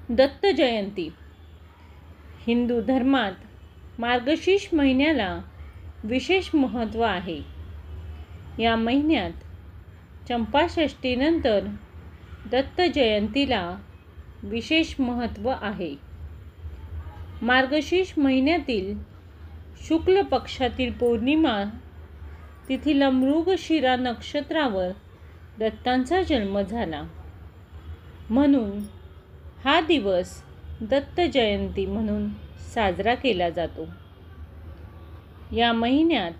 दत्त जयंती. हिंदू धर्मात मार्गशीर्ष महिन्याला विशेष महत्त्व आहे. या महिन्यात चंपाषष्ठीनंतर दत्त जयंतीला विशेष महत्त्व आहे. मार्गशीर्ष महिन्यातील शुक्ल पक्षातील पौर्णिमा तिथीला मृगशिरा नक्षत्रावर दत्तांचा जन्म झाला. म्हणून हा दिवस दत्त जयंती म्हणून साजरा केला जातो. या महिन्यात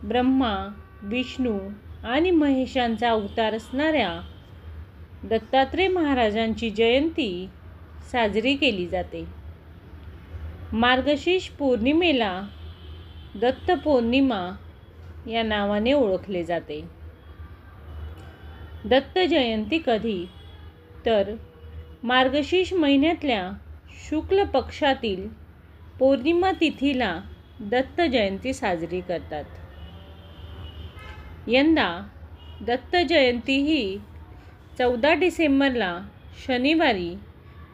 ब्रह्मा, विष्णू आणि महेशांचा अवतार असणाऱ्या दत्तात्रेय महाराजांची जयंती साजरी केली जाते. मार्गशीर्ष पौर्णिमेला दत्त पौर्णिमा या नावाने ओळखले जाते. दत्त जयंती कधी? तर मार्गशीर्ष महिन्यातल्या शुक्ल पक्षातील पौर्णिमा तिथीला दत्त जयंती साजरी करतात. यंदा दत्त जयंती ही 14 डिसेंबरला शनिवारी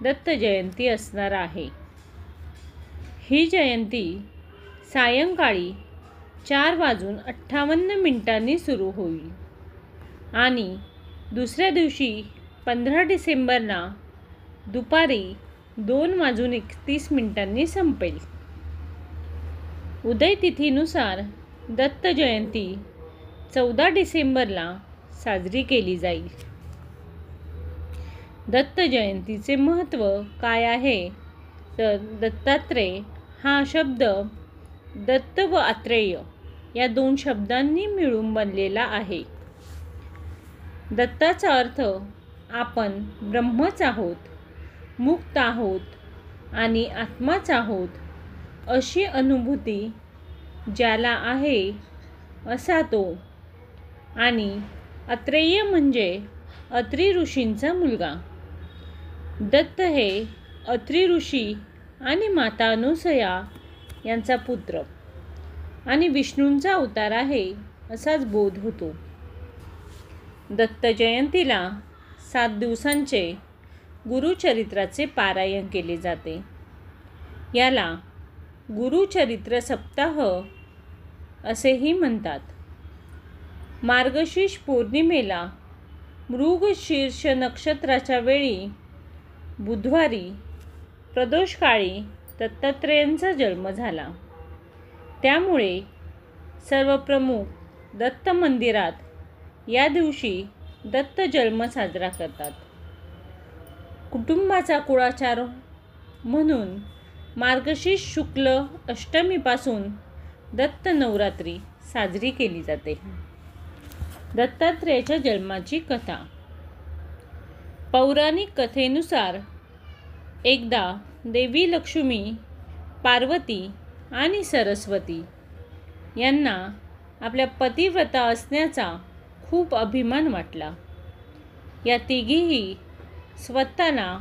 दत्त जयंती असणार आहे. ही जयंती सायंकाळी 4:58 सुरू होईल आणि दुसऱ्या दिवशी 15 डिसेंबरला दुपारी 2:31 संपेल. उदय तिथीनुसार दत्त जयंती 14 डिसेंबरला साजरी केली जाईल. दत्त जयंतीचे महत्त्व काय आहे? तर दत्तात्रेय हा शब्द दत्त व आत्रेय या 2 शब्दांनी मिळून बनलेला आहे. दत्ताचा अर्थ आपण ब्रह्मच आहोत, मुक्त आहोत आणि आत्माच आहोत अशी अनुभूती ज्याला आहे असा तो. आणि आत्रेय म्हणजे अत्री ऋषींचा मुलगा. दत्त हे अत्री ऋषी आणि माता अनुसया यांचा पुत्र आणि विष्णूंचा अवतार आहे असाच बोध होतो. दत्त जयंतीला 7 दिवसांचे गुरुचरित्राचे पारायण केले जाते. याला गुरुचरित्र सप्ताह असेही म्हणतात. मार्गशीर्ष पौर्णिमेला मृगशीर्ष नक्षत्राच्या वेळी बुधवारी प्रदोषकाळी दत्तात्रेयांचा जन्म झाला. त्यामुळे सर्व प्रमुख दत्त मंदिरात या दिवशी दत्त जन्म साजरा करतात. कुटुंबाचा कुळाचार म्हणून मार्गशीर्ष शुक्ल अष्टमीपासून दत्त नवरात्री साजरी केली जाते. दत्तात्रेयाच्या जन्माची कथा. पौराणिक कथेनुसार एकदा देवी लक्ष्मी, पार्वती आणि सरस्वती यांना आपल्या पतिव्रता असण्याचा खूप अभिमान वाटला. या तिघीही स्वतःला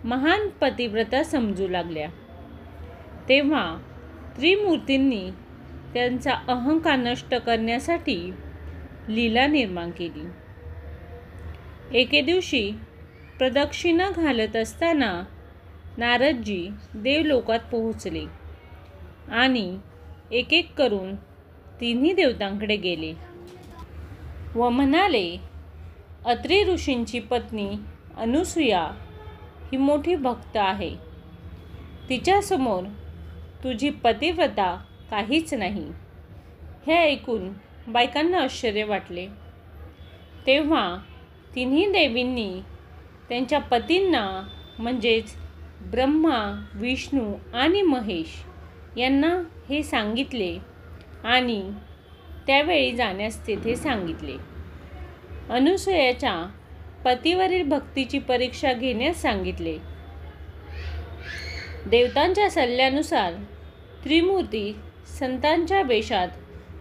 महान पतिव्रता समजू लागल्या. तेव्हा त्रिमूर्तींनी त्यांचा अहंकार नष्ट करण्यासाठी लीला निर्माण केली. एके दिवशी प्रदक्षिणा घालत असताना नारदजी देवलोकात पोहोचले आणि एक एक करून तिन्ही देवतांकडे गेले व म्हणाले, अत्री ऋषींची पत्नी अनुसूया ही मोठी भक्त आहे. तिच्यासमोर तुझी पतिव्रता काहीच नाही. हे ऐकून बायकांना आश्चर्य वाटले. तेव्हा तिन्ही देवींनी त्यांच्या पतींना म्हणजेच ब्रह्मा, विष्णू आणि महेश यांना हे सांगितले आणि त्यावेळी जाण्यास तेथे सांगितले. अनुसूयाच्या पतीवरील भक्तीची परीक्षा घेण्यास सांगितले. देवतांच्या सल्ल्यानुसार त्रिमूर्ती संतांच्या वेशात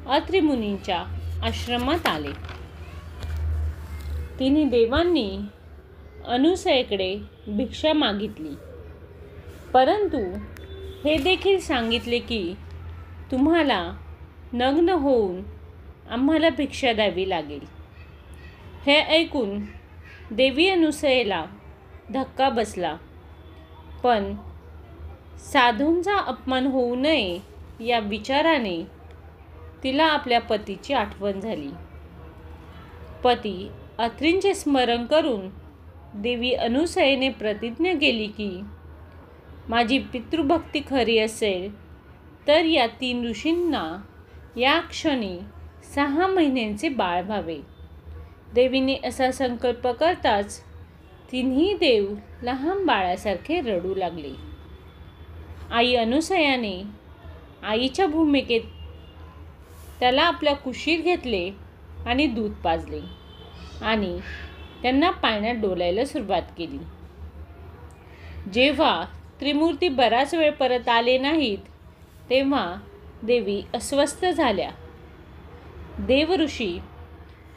अत्री मुनींच्या आश्रमात आले. तिन्ही देवांनी अनुसूयेकडे भिक्षा मागितली, परंतु हे देखील सांगितले की तुम्हाला नग्न होऊन आम्हाला भिक्षा द्यावी लागेल. हे ऐकून देवी अनुसूयेला धक्का बसला पण साधूंचा अपमान होऊ नये या विचाराने तिला आपल्या पतीची आठवण झाली. पती अत्रींचे स्मरण करून देवी अनुसयेने प्रतिज्ञा केली की माझी पितृभक्ती खरी असेल तर या 3 ऋषींना या क्षणी 6 महिन्यांचे बाळ व्हावे. देवीने असा संकल्प करताच तिन्ही देव लहान बाळासारखे रडू लागले. आई अनुसयाने आईच्या भूमिकेत त्याला आपल्या कुशीत घेतले आणि दूध पाजले आणि त्यांना पाण्यात डोलायला सुरुवात केली. जेव्हा त्रिमूर्ती बराच वेळ परत आले नाहीत तेव्हा देवी अस्वस्थ झाल्या. देवऋषी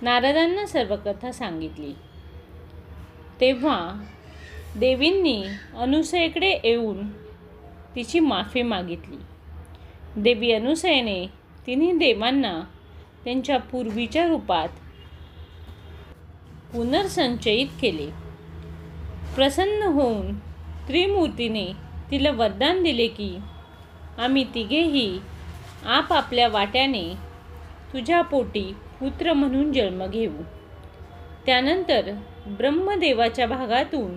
नारदांना सर्व कथा सांगितली. तेव्हा देवींनी अनुसयेकडे येऊन तिची माफी मागितली. देवी अनुसयेने तिन्ही देवांना त्यांच्या पूर्वीच्या रूपात पुनर्संचयित केले. प्रसन्न होऊन त्रिमूर्तीने तिला वरदान दिले की आम्ही तिघेही आपापल्या वाट्याने तुझ्या पोटी पुत्र म्हणून जन्म घेऊ. त्यानंतर ब्रह्मदेवाच्या भागातून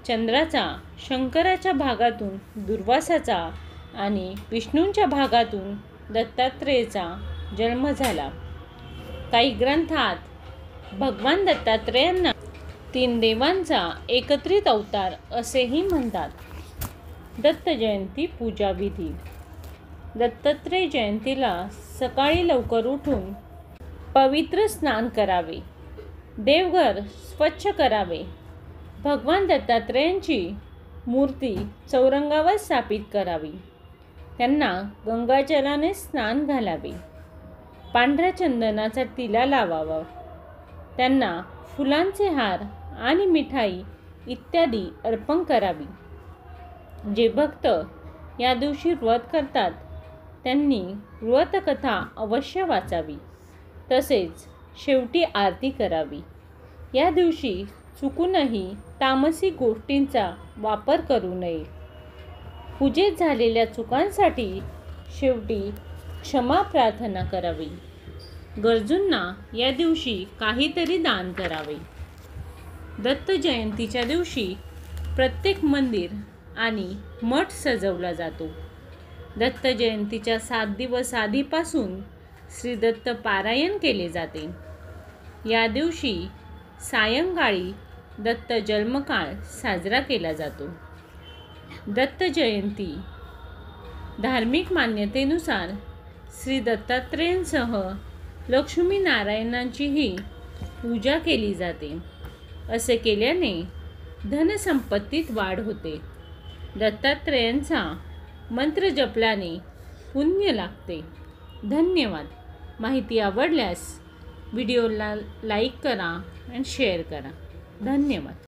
चंद्राचा, शंकराच्या भागातून दुर्वासाचा आणि विष्णूंच्या भागातून दत्तात्रेयाचा जन्म झाला. काही ग्रंथात भगवान दत्तात्रेयांना 3 देवांचा एकत्रित अवतार असेही म्हणतात. दत्त जयंती पूजा विधी. दत्तात्रेय जयंतीला सकाळी लवकर उठून पवित्र स्नान करावे. देवघर स्वच्छ करावे. भगवान दत्तात्रेयांची मूर्ती चौरंगावर स्थापित करावी. त्यांना गंगाजलाने स्नान घालावे. पांढऱ्या चंदनाचा टिला लावावा. त्यांना फुलांचे हार आणि मिठाई इत्यादी अर्पण करावी. जे भक्त या दिवशी व्रत करतात त्यांनी व्रतकथा अवश्य वाचावी. तसेच शेवटी आरती करावी. या दिवशी चुकूनही तामसिक गोष्टींचा वापर करू नये. पूजेत झालेल्या चुकांसाठी शेवटी क्षमा प्रार्थना करावी. गरजूंना या दिवशी काहीतरी दान करावे. दत्त जयंतीच्या दिवशी प्रत्येक मंदिर आणि मठ सजवला जातो. दत्त जयंतीच्या 7 दिवस आधीपासून श्री दत्त पारायण केले जाते. या दिवशी सायंकाळी दत्त जन्मकाळ साजरा केला जातो. दत्त जयंती धार्मिक मान्यतेनुसार श्री दत्तात्रेयांसह लक्ष्मीनारायणांचीही पूजा केली जाते. असे केल्याने धनसंपत्तीत वाढ होते. दत्तात्रेयांचा मंत्र जपल्याने पुण्य लागते. धन्यवाद. माहिती आवडल्यास व्हिडिओला लाईक करा आणि शेअर करा. धन्यवाद.